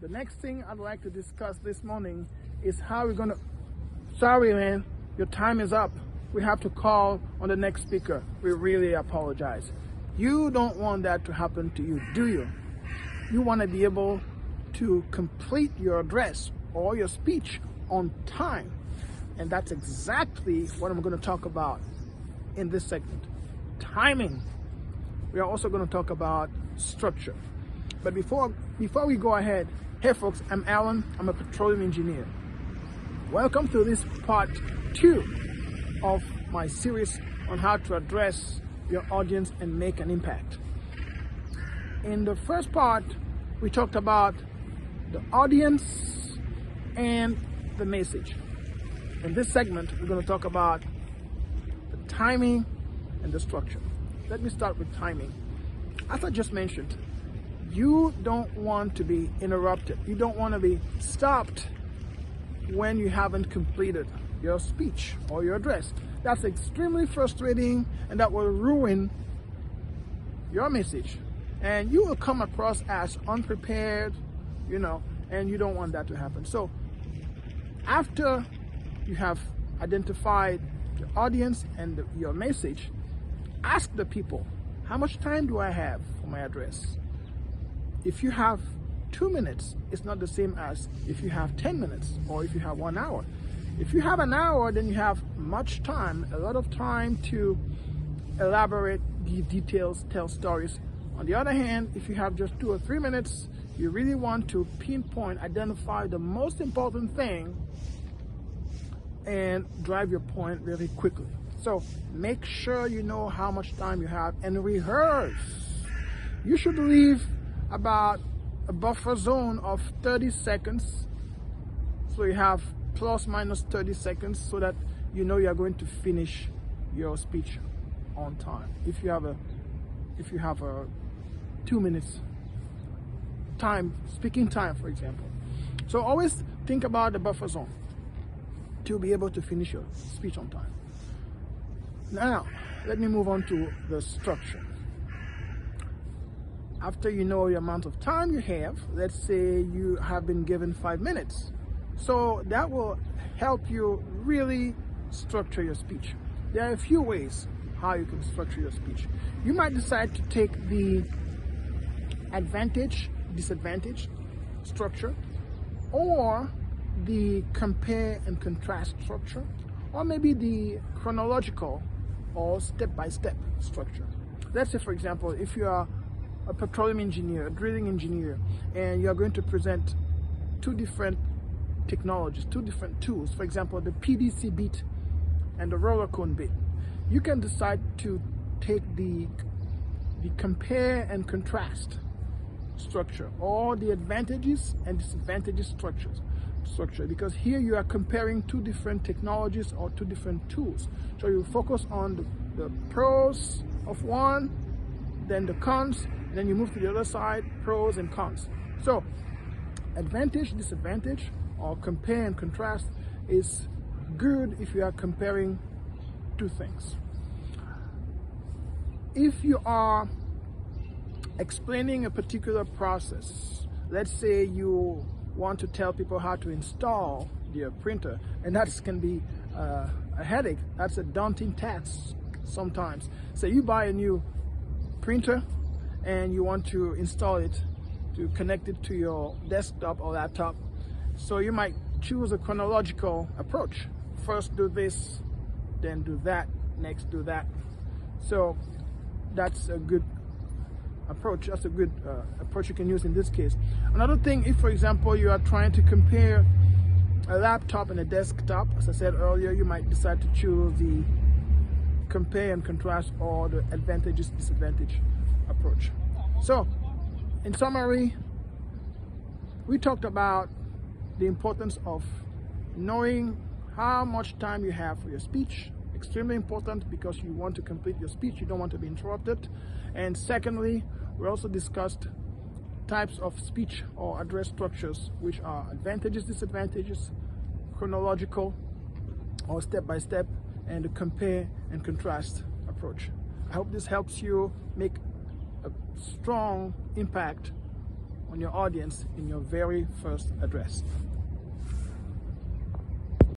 The next thing I'd like to discuss this morning is how we're going to... Sorry, man, your time is up. We have to call on the next speaker. We really apologize. You don't want that to happen to you, do you? You want to be able to complete your address or your speech on time. And that's exactly what I'm going to talk about in this segment. Timing. We are also going to talk about structure. But before we go ahead, hey folks, I'm Alan. I'm a petroleum engineer. Welcome to this part 2 of my series on how to address your audience and make an impact. In the first part, we talked about the audience and the message. In this segment, we're going to talk about the timing and the structure. Let me start with timing. As I just mentioned, you don't want to be interrupted. You don't want to be stopped when you haven't completed your speech or your address. That's extremely frustrating, and that will ruin your message. And you will come across as unprepared, and you don't want that to happen. So after you have identified your audience and your message, ask the people, how much time do I have for my address? If you have 2 minutes, it's not the same as if you have 10 minutes or if you have 1 hour. If you have an hour, then you have much time, a lot of time to elaborate, give details, tell stories. On the other hand, if you have just 2 or 3 minutes, you really want to pinpoint, identify the most important thing and drive your point very quickly. So make sure you know how much time you have and rehearse. You should leave about a buffer zone of 30 seconds. So you have plus minus 30 seconds so that you know you're going to finish your speech on time. If you have a 2 minutes speaking time, for example. So always think about the buffer zone to be able to finish your speech on time. Now, let me move on to the structure. After you know the amount of time you have, let's say you have been given 5 minutes. So that will help you really structure your speech. There are a few ways how you can structure your speech. You might decide to take the advantage, disadvantage structure, or the compare and contrast structure, or maybe the chronological or step-by-step structure. Let's say, for example, if you are a petroleum engineer, a drilling engineer, and you're going to present 2 different technologies, 2 different tools, for example, the PDC bit and the roller cone bit, you can decide to take the compare and contrast structure, or the advantages and disadvantages structure, because here you are comparing 2 different technologies or 2 different tools. So you focus on the pros of one, then the cons, and then you move to the other side, pros and cons. So advantage, disadvantage, or compare and contrast is good if you are comparing 2 things. If you are explaining a particular process, let's say you want to tell people how to install their printer, and that can be a headache. That's a daunting task sometimes. So you buy a new printer and you want to install it, to connect it to your desktop or laptop. So you might choose a chronological approach. First do this, then do that, next do that. So that's a good approach. That's a good approach you can use in this case. Another thing, if for example you are trying to compare a laptop and a desktop, as I said earlier, you might decide to choose the compare and contrast or the advantages, disadvantage approach. So in summary, we talked about the importance of knowing how much time you have for your speech. Extremely important, because you want to complete your speech, you don't want to be interrupted. And secondly, we also discussed types of speech or address structures, which are advantages, disadvantages, chronological or step-by-step, and the compare and contrast approach. I hope this helps you make a strong impact on your audience in your very first address.